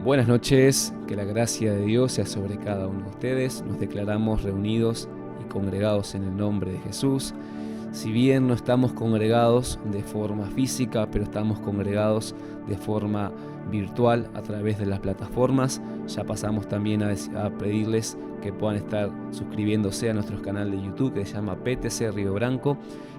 Buenas noches, que la gracia de Dios sea sobre cada uno de ustedes. Nos declaramos reunidos y congregados en el nombre de Jesús. Si bien no estamos congregados de forma física, pero estamos congregados de forma virtual a través de las plataformas, ya pasamos también a pedirles que puedan estar suscribiéndose a nuestro canal de YouTube que se llama PTC Río Branco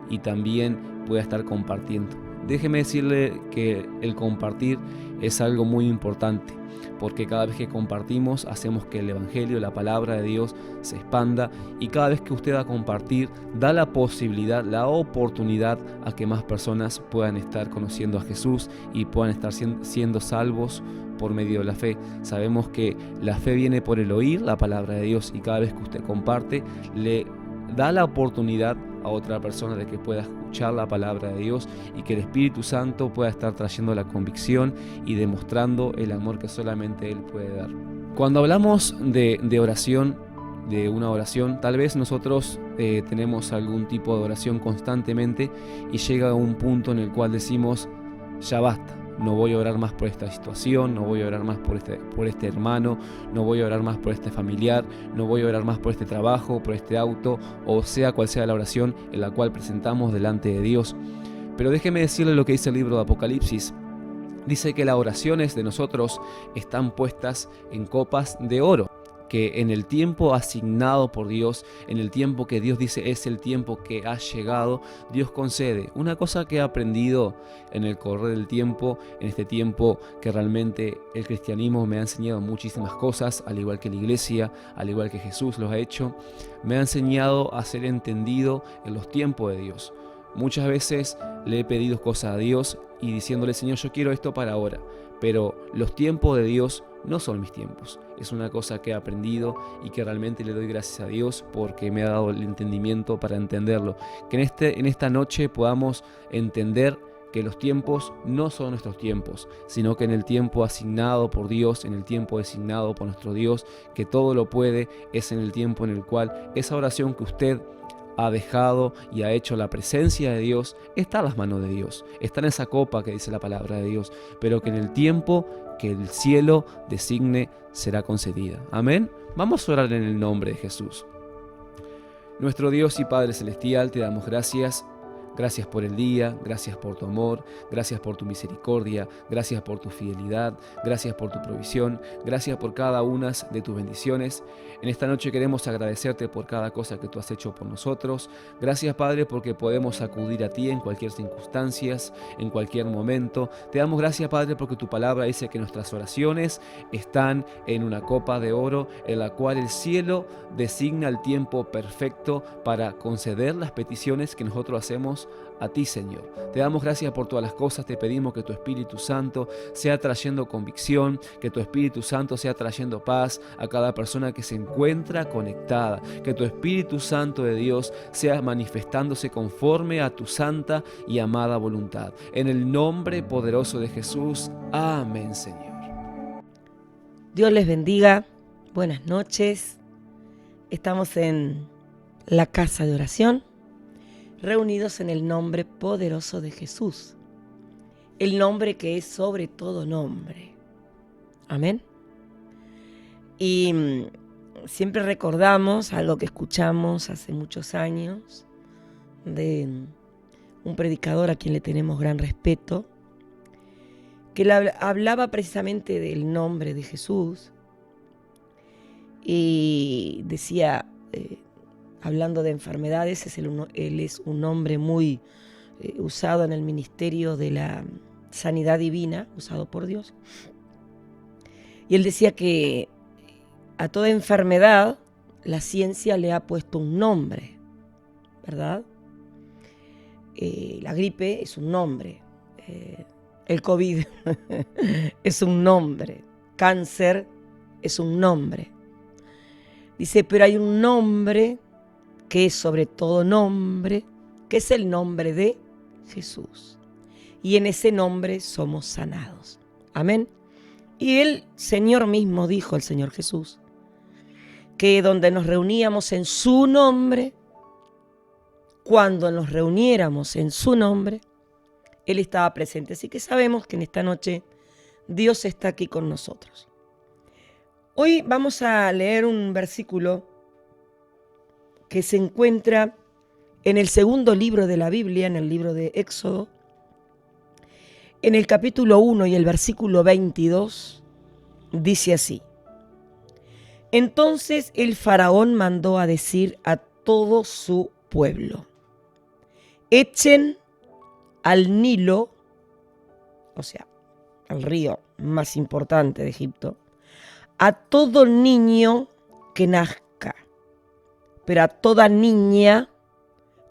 y también pueda estar compartiendo. Déjeme decirle que el compartir es algo muy importante, porque cada vez que compartimos hacemos que el Evangelio, la palabra de Dios, se expanda, y cada vez que usted va a compartir da la posibilidad, la oportunidad a que más personas puedan estar conociendo a Jesús y puedan estar siendo salvos por medio de la fe. Sabemos que la fe viene por el oír la palabra de Dios, y cada vez que usted comparte le da la oportunidad a otra persona de que pueda escuchar la palabra de Dios y que el Espíritu Santo pueda estar trayendo la convicción y demostrando el amor que solamente Él puede dar. Cuando hablamos de oración, de una oración, tal vez nosotros tenemos algún tipo de oración constantemente y llega un punto en el cual decimos, ya basta. No voy a orar más por esta situación, no voy a orar más por este hermano, no voy a orar más por este familiar, no voy a orar más por este trabajo, por este auto, o sea cual sea la oración en la cual presentamos delante de Dios. Pero déjeme decirle lo que dice el libro de Apocalipsis. Dice que las oraciones de nosotros están puestas en copas de oro, que en el tiempo asignado por Dios, en el tiempo que Dios dice es el tiempo que ha llegado, Dios concede. Una cosa que he aprendido en el correr del tiempo, en este tiempo que realmente el cristianismo me ha enseñado muchísimas cosas, al igual que la iglesia, al igual que Jesús los ha hecho, me ha enseñado a ser entendido en los tiempos de Dios. Muchas veces le he pedido cosas a Dios y diciéndole, Señor, yo quiero esto para ahora, pero los tiempos de Dios no son mis tiempos. Es una cosa que he aprendido y que realmente le doy gracias a Dios porque me ha dado el entendimiento para entenderlo. Que en esta noche podamos entender que los tiempos no son nuestros tiempos, sino que en el tiempo asignado por Dios, en el tiempo designado por nuestro Dios, que todo lo puede, es en el tiempo en el cual esa oración que usted ha dejado y ha hecho la presencia de Dios, está en las manos de Dios, está en esa copa que dice la palabra de Dios, pero que en el tiempo que el cielo designe será concedida. Amén. Vamos a orar en el nombre de Jesús. Nuestro Dios y Padre Celestial, te damos gracias. Gracias por el día, gracias por tu amor, gracias por tu misericordia, gracias por tu fidelidad, gracias por tu provisión, gracias por cada una de tus bendiciones. En esta noche queremos agradecerte por cada cosa que tú has hecho por nosotros. Gracias, Padre, porque podemos acudir a ti en cualquier circunstancia, en cualquier momento. Te damos gracias, Padre, porque tu palabra dice que nuestras oraciones están en una copa de oro en la cual el cielo designa el tiempo perfecto para conceder las peticiones que nosotros hacemos a ti, Señor. Te damos gracias por todas las cosas. Te pedimos que tu Espíritu Santo sea trayendo convicción, que tu Espíritu Santo sea trayendo paz a cada persona que se encuentra conectada, que tu Espíritu Santo de Dios sea manifestándose conforme a tu santa y amada voluntad. En el nombre poderoso de Jesús. Amén, Señor. Dios les bendiga. Buenas noches. Estamos en la casa de oración, reunidos en el nombre poderoso de Jesús, el nombre que es sobre todo nombre. Amén. Y siempre recordamos algo que escuchamos hace muchos años de un predicador a quien le tenemos gran respeto, que hablaba precisamente del nombre de Jesús y decía, hablando de enfermedades, él es un hombre muy usado en el ministerio de la sanidad divina, usado por Dios. Y él decía que a toda enfermedad la ciencia le ha puesto un nombre, ¿verdad? La gripe es un nombre, el COVID es un nombre, cáncer es un nombre. Dice, pero hay un nombre que es sobre todo nombre, que es el nombre de Jesús. Y en ese nombre somos sanados. Amén. Y el Señor mismo dijo, el Señor Jesús, que donde nos reuníamos en su nombre, cuando nos reuniéramos en su nombre, Él estaba presente. Así que sabemos que en esta noche Dios está aquí con nosotros. Hoy vamos a leer un versículo que se encuentra en el segundo libro de la Biblia, en el libro de Éxodo, en el capítulo 1 y el versículo 22, dice así: Entonces el faraón mandó a decir a todo su pueblo: echen al Nilo, o sea, al río más importante de Egipto, a todo niño que nazca, pero a toda niña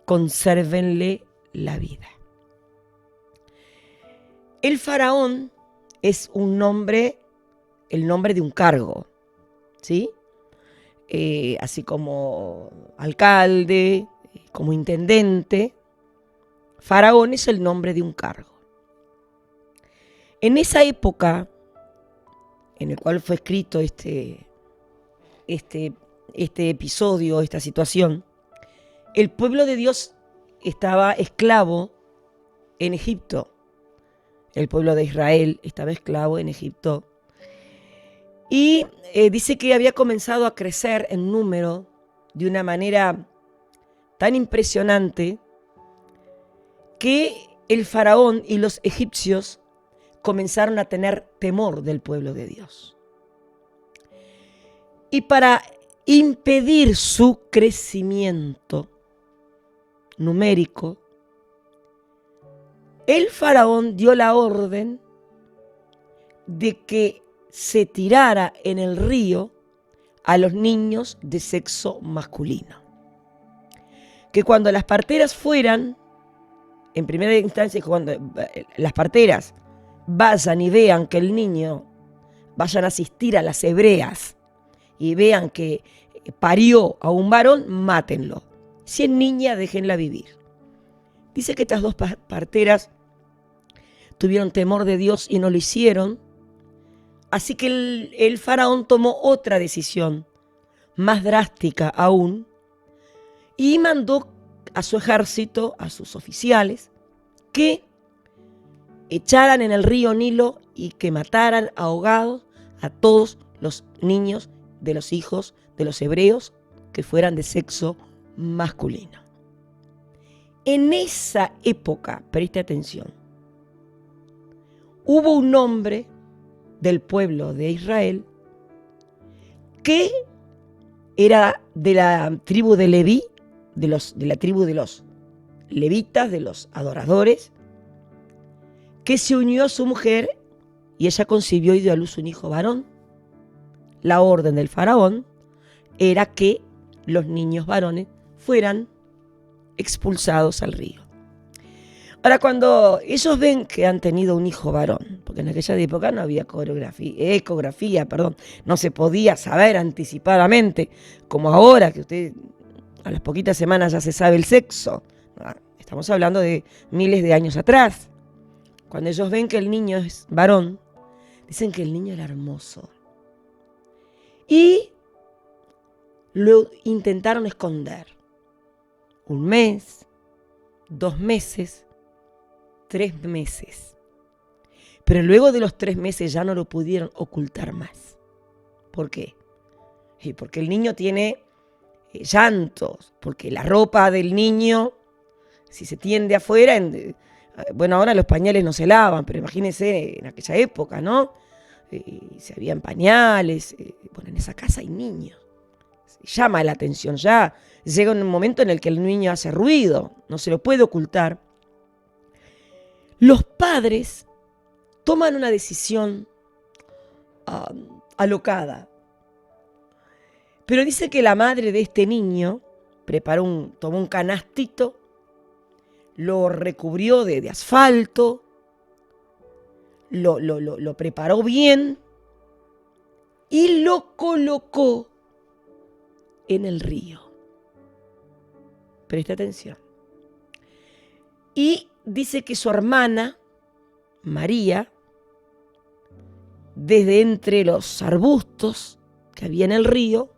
consérvenle la vida. El faraón es un nombre, el nombre de un cargo, ¿sí? Así como alcalde, como intendente. Faraón es el nombre de un cargo. En esa época en el cual fue escrito este episodio, esta situación, el pueblo de Dios estaba esclavo en Egipto. El pueblo de Israel estaba esclavo en Egipto. Y dice que había comenzado a crecer en número de una manera tan impresionante que el faraón y los egipcios comenzaron a tener temor del pueblo de Dios. Y para impedir su crecimiento numérico, el faraón dio la orden de que se tirara en el río a los niños de sexo masculino. Que cuando las parteras fueran, en primera instancia, cuando las parteras vayan y vean que el niño, vayan a asistir a las hebreas y vean que parió a un varón, mátenlo. Si es niña, déjenla vivir. Dice que estas dos parteras tuvieron temor de Dios y no lo hicieron. Así que el faraón tomó otra decisión, más drástica aún, y mandó a su ejército, a sus oficiales, que echaran en el río Nilo y que mataran ahogados a todos los niños de los hijos de los hebreos que fueran de sexo masculino. En esa época, preste atención, hubo un hombre del pueblo de Israel que era de la tribu de Leví, de la tribu de los levitas, de los adoradores, que se unió a su mujer y ella concibió y dio a luz un hijo varón. La orden del faraón era que los niños varones fueran expulsados al río. Ahora, cuando ellos ven que han tenido un hijo varón, porque en aquella época no había ecografía, no se podía saber anticipadamente, como ahora que usted a las poquitas semanas ya se sabe el sexo. Estamos hablando de miles de años atrás. Cuando ellos ven que el niño es varón, dicen que el niño era hermoso. Y lo intentaron esconder. 1 mes, 2 meses, 3 meses. Pero luego de los 3 meses ya no lo pudieron ocultar más. ¿Por qué? Porque el niño tiene llantos, porque la ropa del niño, si se tiende afuera, bueno, ahora los pañales no se lavan, pero imagínense en aquella época, ¿no? Se habían pañales, bueno, en esa casa hay niños. Llama la atención, ya llega un momento en el que el niño hace ruido, no se lo puede ocultar. Los padres toman una decisión alocada, pero dice que la madre de este niño tomó un canastito, lo recubrió de asfalto, lo preparó bien y lo colocó en el río. Preste atención. Y dice que su hermana, María, desde entre los arbustos que había en el río,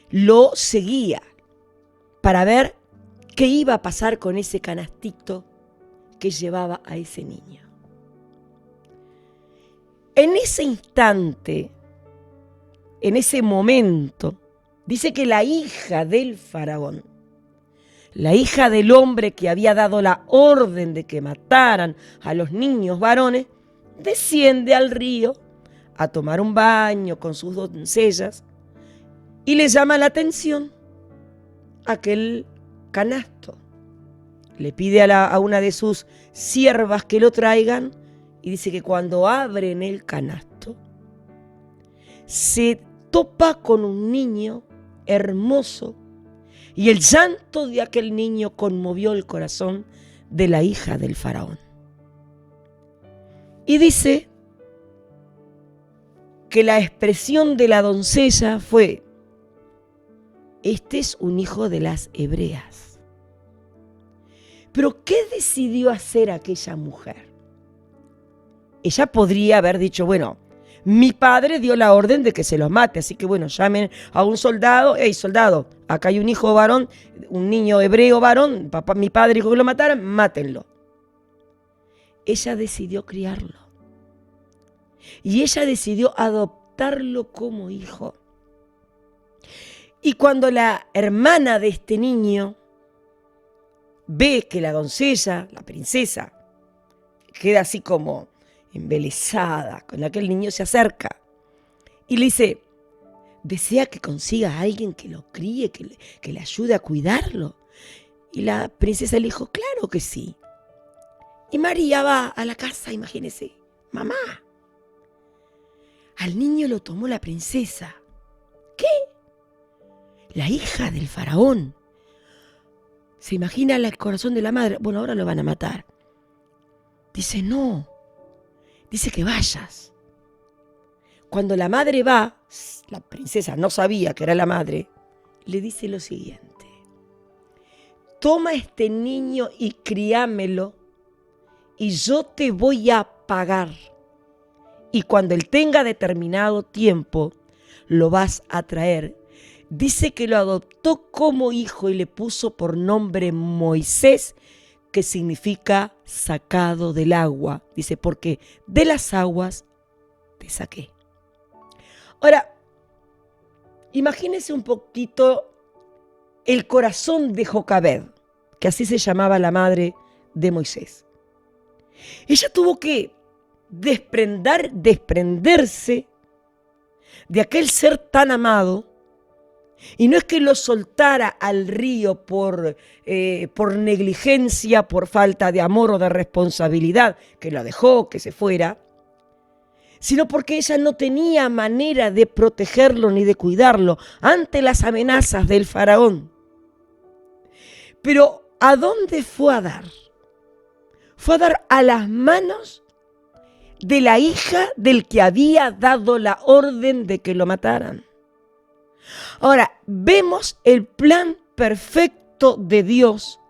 lo seguía para ver qué iba a pasar con ese canastito que llevaba a ese niño. En ese instante, en ese momento, dice que la hija del faraón, la hija del hombre que había dado la orden de que mataran a los niños varones, desciende al río a tomar un baño con sus doncellas y le llama la atención aquel canasto. Le pide a una de sus siervas que lo traigan y dice que cuando abren el canasto se topa con un niño hermoso y el llanto de aquel niño conmovió el corazón de la hija del faraón. Y dice que la expresión de la doncella fue: este es un hijo de las hebreas. Pero ¿qué decidió hacer aquella mujer? Ella podría haber dicho, bueno, mi padre dio la orden de que se los mate, así que bueno, llamen a un soldado. Hey, soldado, acá hay un hijo varón, un niño hebreo varón, mi padre dijo que lo mataran, mátenlo. Ella decidió criarlo. Y ella decidió adoptarlo como hijo. Y cuando la hermana de este niño ve que la doncella, la princesa, queda así como embelesada, con aquel niño se acerca y le dice, desea que consiga a alguien que lo críe, que le ayude a cuidarlo. Y la princesa le dijo, claro que sí. Y María va a la casa, imagínese, mamá. Al niño lo tomó la princesa. ¿Qué? La hija del faraón. ¿Se imagina el corazón de la madre? Bueno, ahora lo van a matar. Dice, no. Dice que vayas. Cuando la madre va, la princesa no sabía que era la madre, le dice lo siguiente. Toma este niño y críamelo y yo te voy a pagar. Y cuando él tenga determinado tiempo, lo vas a traer. Dice que lo adoptó como hijo y le puso por nombre Moisés, que significa sacado del agua. Dice, porque de las aguas te saqué. Ahora, imagínense un poquito el corazón de Jocabed, que así se llamaba la madre de Moisés. Ella tuvo que desprenderse de aquel ser tan amado, y no es que lo soltara al río por negligencia, por falta de amor o de responsabilidad, que lo dejó, que se fuera, sino porque ella no tenía manera de protegerlo ni de cuidarlo ante las amenazas del faraón. Pero ¿a dónde fue a dar? Fue a dar a las manos de la hija del que había dado la orden de que lo mataran. Ahora, vemos el plan perfecto de Dios,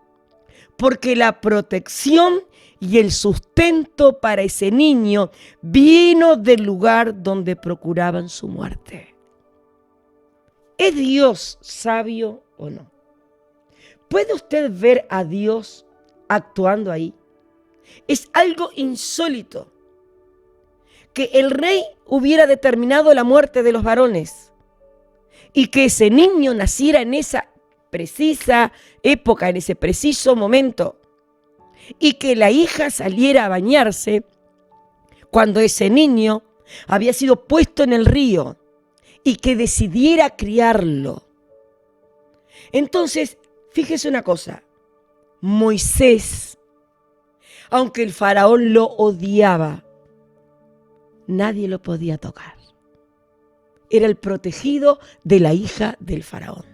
porque la protección y el sustento para ese niño vino del lugar donde procuraban su muerte. ¿Es Dios sabio o no? ¿Puede usted ver a Dios actuando ahí? Es algo insólito que el rey hubiera determinado la muerte de los varones y que ese niño naciera en esa precisa época, en ese preciso momento, y que la hija saliera a bañarse cuando ese niño había sido puesto en el río y que decidiera criarlo. Entonces, fíjese una cosa, Moisés, aunque el faraón lo odiaba, nadie lo podía tocar. Era el protegido de la hija del faraón.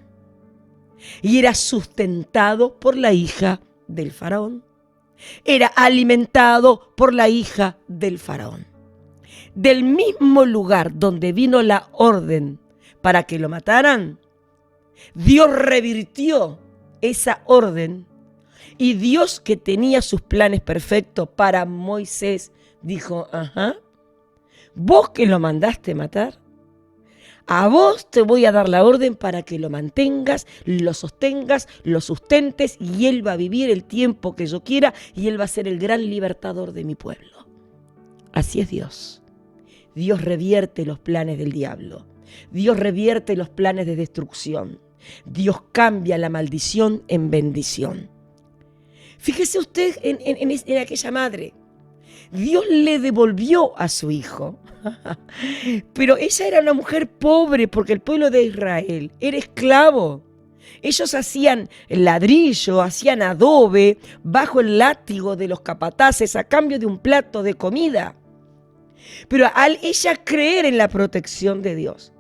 Y era sustentado por la hija del faraón. Era alimentado por la hija del faraón. Del mismo lugar donde vino la orden para que lo mataran, Dios revirtió esa orden. Y Dios, que tenía sus planes perfectos para Moisés, dijo, ajá, vos que lo mandaste matar, a vos te voy a dar la orden para que lo mantengas, lo sostengas, lo sustentes, y él va a vivir el tiempo que yo quiera y él va a ser el gran libertador de mi pueblo. Así es Dios. Dios revierte los planes del diablo. Dios revierte los planes de destrucción. Dios cambia la maldición en bendición. Fíjese usted en aquella madre. Dios le devolvió a su hijo. Pero ella era una mujer pobre porque el pueblo de Israel era esclavo. Ellos hacían ladrillo, hacían adobe bajo el látigo de los capataces a cambio de un plato de comida. Pero al ella creer en la protección de Dios,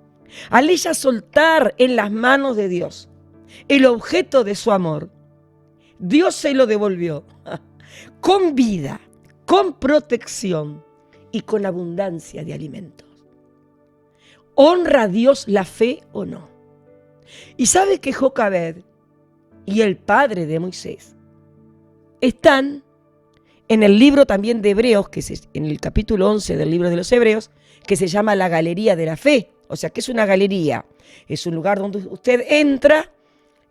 al ella soltar en las manos de Dios el objeto de su amor, Dios se lo devolvió con vida, con protección y con abundancia de alimentos. ¿Honra a Dios la fe o no? Y sabe que Jocabed y el padre de Moisés están en el libro también de Hebreos, en el capítulo 11 del libro de los Hebreos, que se llama la Galería de la Fe. O sea, que es una galería. Es un lugar donde usted entra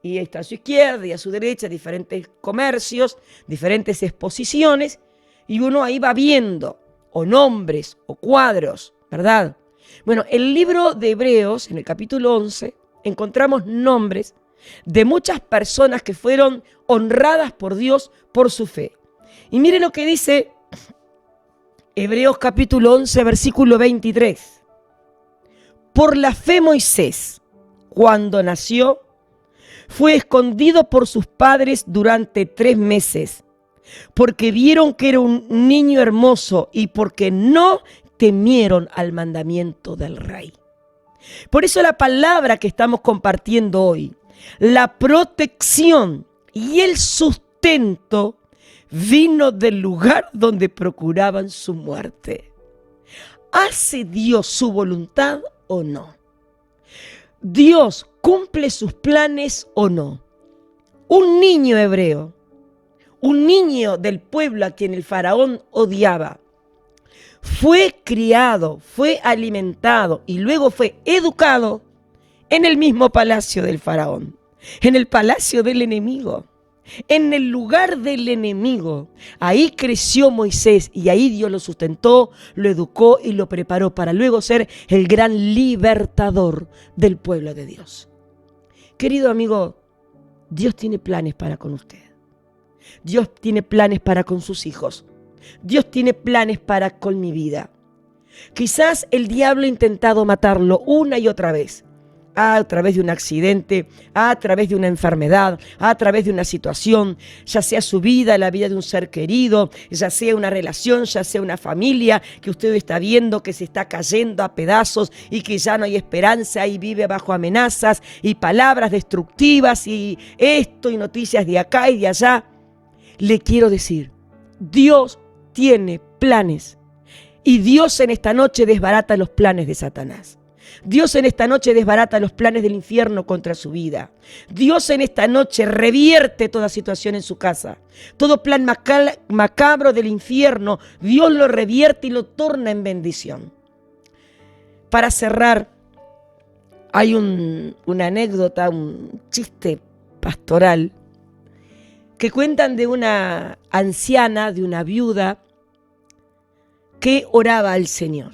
y está a su izquierda y a su derecha diferentes comercios, diferentes exposiciones, y uno ahí va viendo o nombres o cuadros, ¿verdad? Bueno, el libro de Hebreos, en el capítulo 11, encontramos nombres de muchas personas que fueron honradas por Dios por su fe. Y mire lo que dice Hebreos capítulo 11, versículo 23. Por la fe Moisés, cuando nació, fue escondido por sus padres durante 3 meses, porque vieron que era un niño hermoso y porque no temieron al mandamiento del rey. Por eso la palabra que estamos compartiendo hoy, la protección y el sustento vino del lugar donde procuraban su muerte. ¿Hace Dios su voluntad o no? ¿Dios cumple sus planes o no? Un niño hebreo, un niño del pueblo a quien el faraón odiaba, fue criado, fue alimentado y luego fue educado en el mismo palacio del faraón, en el palacio del enemigo, en el lugar del enemigo. Ahí creció Moisés y ahí Dios lo sustentó, lo educó y lo preparó para luego ser el gran libertador del pueblo de Dios. Querido amigo, Dios tiene planes para con usted. Dios tiene planes para con sus hijos. Dios tiene planes para con mi vida. Quizás el diablo ha intentado matarlo una y otra vez. A través de un accidente, a través de una enfermedad, a través de una situación, ya sea su vida, la vida de un ser querido, ya sea una relación, ya sea una familia que usted está viendo que se está cayendo a pedazos y que ya no hay esperanza y vive bajo amenazas y palabras destructivas y esto y noticias de acá y de allá. Le quiero decir, Dios tiene planes y Dios en esta noche desbarata los planes de Satanás. Dios en esta noche desbarata los planes del infierno contra su vida. Dios en esta noche revierte toda situación en su casa. Todo plan macabro del infierno, Dios lo revierte y lo torna en bendición. Para cerrar, hay una anécdota, un chiste pastoral que cuentan de una anciana, de una viuda que oraba al Señor.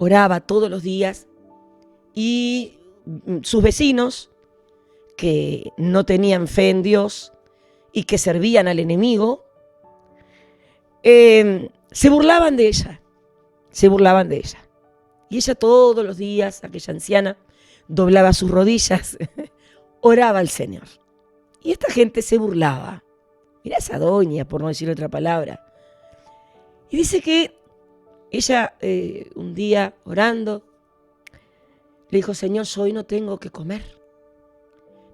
Oraba todos los días y sus vecinos, que no tenían fe en Dios y que servían al enemigo, se burlaban de ella, Y ella todos los días, aquella anciana, doblaba sus rodillas, oraba al Señor. Y esta gente se burlaba. Mirá esa doña, por no decir otra palabra. Y dice que ella un día orando le dijo: Señor, yo hoy no tengo que comer,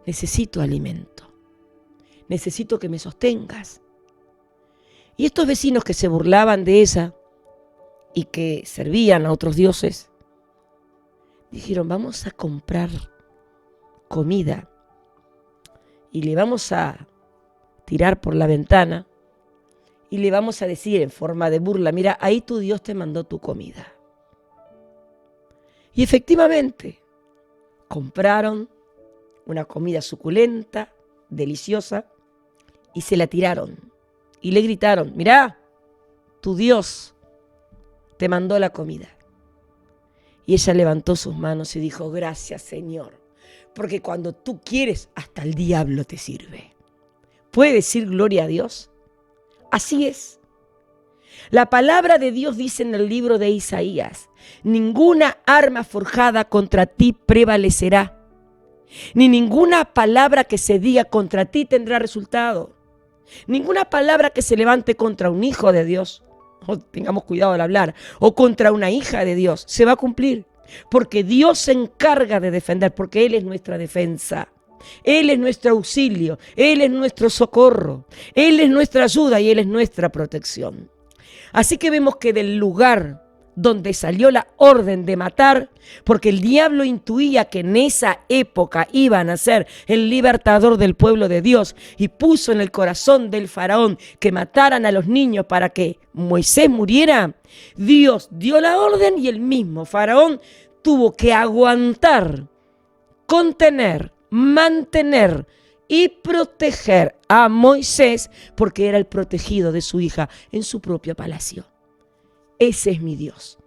necesito alimento, necesito que me sostengas. Y estos vecinos que se burlaban de ella y que servían a otros dioses, dijeron: vamos a comprar comida y le vamos a tirar por la ventana y le vamos a decir en forma de burla: mira, ahí tu Dios te mandó tu comida. Y efectivamente, compraron una comida suculenta, deliciosa, y se la tiraron. Y le gritaron: mirá, tu Dios te mandó la comida. Y ella levantó sus manos y dijo: gracias, Señor, porque cuando tú quieres, hasta el diablo te sirve. ¿Puede decir gloria a Dios? Así es. La palabra de Dios dice en el libro de Isaías: ninguna arma forjada contra ti prevalecerá, ni ninguna palabra que se diga contra ti tendrá resultado. Ninguna palabra que se levante contra un hijo de Dios, o tengamos cuidado al hablar, o contra una hija de Dios, se va a cumplir. Porque Dios se encarga de defender, porque Él es nuestra defensa. Él es nuestro auxilio, Él es nuestro socorro, Él es nuestra ayuda y Él es nuestra protección. Así que vemos que del lugar donde salió la orden de matar, porque el diablo intuía que en esa época iba a nacer el libertador del pueblo de Dios, y puso en el corazón del faraón que mataran a los niños para que Moisés muriera, Dios dio la orden y el mismo faraón tuvo que aguantar, contener, mantener y proteger a Moisés, porque era el protegido de su hija en su propio palacio. Ese es mi Dios.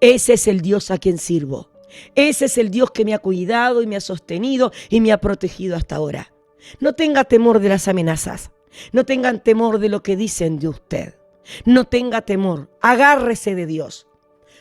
Ese es el Dios a quien sirvo. Ese es el Dios que me ha cuidado y me ha sostenido y me ha protegido hasta ahora. No tenga temor de las amenazas. No tengan temor de lo que dicen de usted. No tenga temor. Agárrese de Dios.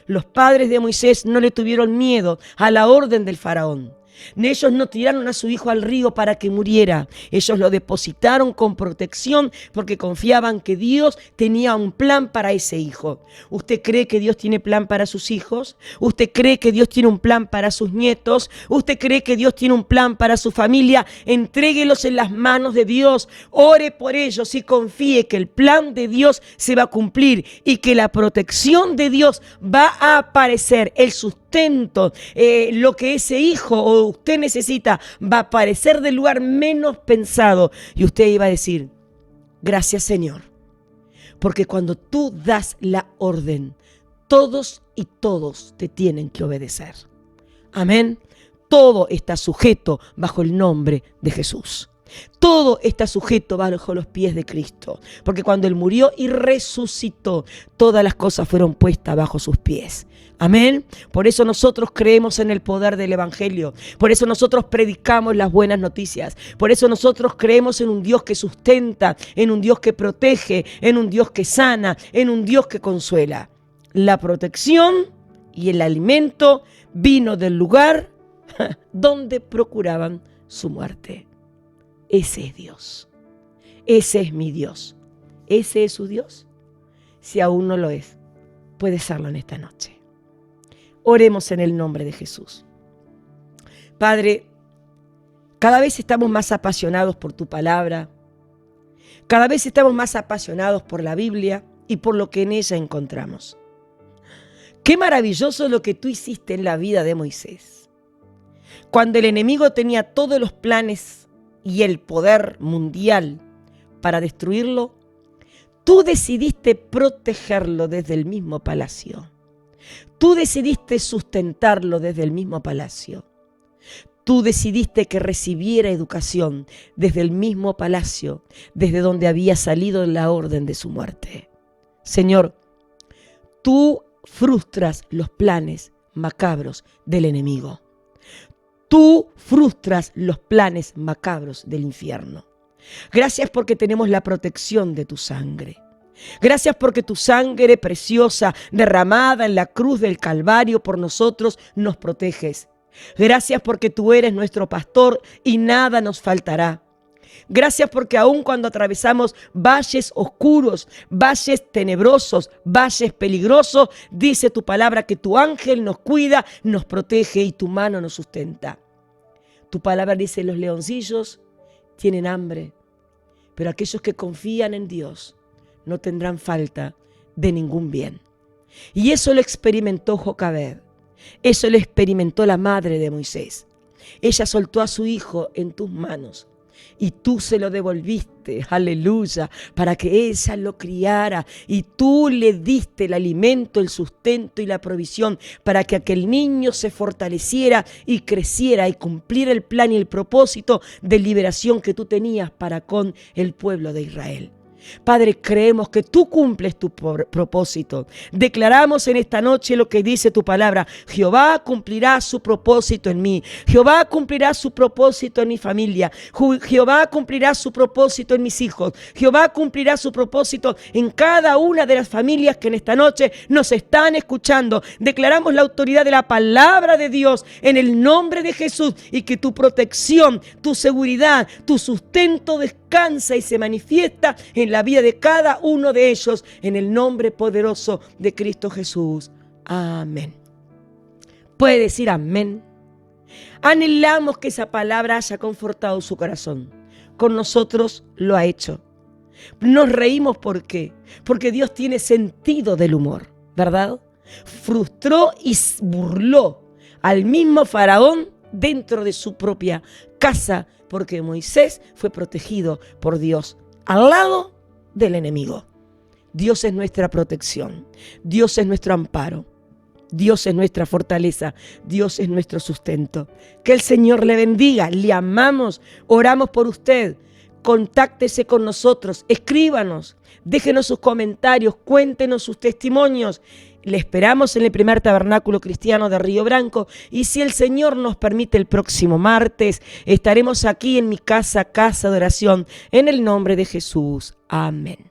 Los padres de Moisés no le tuvieron miedo a la orden del faraón. Ellos no tiraron a su hijo al río para que muriera. Ellos lo depositaron con protección porque confiaban que Dios tenía un plan para ese hijo. ¿Usted cree que Dios tiene plan para sus hijos? ¿Usted cree que Dios tiene un plan para sus nietos? ¿Usted cree que Dios tiene un plan para su familia? Entréguelos en las manos de Dios. Ore por ellos y confíe que el plan de Dios se va a cumplir y que la protección de Dios va a aparecer. El sustento, lo que ese hijo o usted necesita, va a aparecer del lugar menos pensado. Y usted iba a decir: gracias, Señor, porque cuando tú das la orden, todos y todos te tienen que obedecer. Amén. Todo está sujeto bajo el nombre de Jesús. Todo está sujeto bajo los pies de Cristo, porque cuando Él murió y resucitó, todas las cosas fueron puestas bajo sus pies. Amén. Por eso nosotros creemos en el poder del Evangelio. Por eso nosotros predicamos las buenas noticias. Por eso nosotros creemos en un Dios que sustenta, en un Dios que protege, en un Dios que sana, en un Dios que consuela. La protección y el alimento vino del lugar donde procuraban su muerte. Ese es Dios. Ese es mi Dios. ¿Ese es su Dios? Si aún no lo es, puede serlo en esta noche. Oremos en el nombre de Jesús. Padre, cada vez estamos más apasionados por tu palabra. Cada vez estamos más apasionados por la Biblia y por lo que en ella encontramos. Qué maravilloso lo que tú hiciste en la vida de Moisés. Cuando el enemigo tenía todos los planes y el poder mundial para destruirlo, tú decidiste protegerlo desde el mismo palacio. Tú decidiste sustentarlo desde el mismo palacio. Tú decidiste que recibiera educación desde el mismo palacio, desde donde había salido la orden de su muerte. Señor, tú frustras los planes macabros del enemigo. Tú frustras los planes macabros del infierno. Gracias porque tenemos la protección de tu sangre. Gracias porque tu sangre preciosa derramada en la cruz del Calvario por nosotros nos proteges. Gracias porque tú eres nuestro pastor y nada nos faltará. Gracias porque aun cuando atravesamos valles oscuros, valles tenebrosos, valles peligrosos, dice tu palabra que tu ángel nos cuida, nos protege y tu mano nos sustenta. Tu palabra dice: los leoncillos tienen hambre, pero aquellos que confían en Dios no tendrán falta de ningún bien. Y eso lo experimentó Jocabed. Eso lo experimentó la madre de Moisés. Ella soltó a su hijo en tus manos y tú se lo devolviste, aleluya, para que ella lo criara, y tú le diste el alimento, el sustento y la provisión para que aquel niño se fortaleciera y creciera y cumpliera el plan y el propósito de liberación que tú tenías para con el pueblo de Israel. Padre, creemos que tú cumples tu propósito. Declaramos en esta noche lo que dice tu palabra. Jehová cumplirá su propósito en mí. Jehová cumplirá su propósito en mi familia. Jehová cumplirá su propósito en mis hijos. Jehová cumplirá su propósito en cada una de las familias que en esta noche nos están escuchando. Declaramos la autoridad de la palabra de Dios en el nombre de Jesús, y que tu protección, tu seguridad, tu sustento descansa y se manifiesta en la vida de cada uno de ellos, en el nombre poderoso de Cristo Jesús. Amén. Puede decir amén. Anhelamos que esa palabra haya confortado su corazón. Con nosotros lo ha hecho. Nos reímos, ¿por qué? Porque Dios tiene sentido del humor, ¿verdad? Frustró y burló al mismo faraón dentro de su propia casa, porque Moisés fue protegido por Dios al lado del enemigo. Dios es nuestra protección, Dios es nuestro amparo, Dios es nuestra fortaleza, Dios es nuestro sustento. Que el Señor le bendiga, le amamos, oramos por usted. Contáctese con nosotros, escríbanos, déjenos sus comentarios, cuéntenos sus testimonios. Le esperamos en el primer tabernáculo cristiano de Río Branco, y si el Señor nos permite, el próximo martes estaremos aquí en mi casa, casa de oración, en el nombre de Jesús. Amén.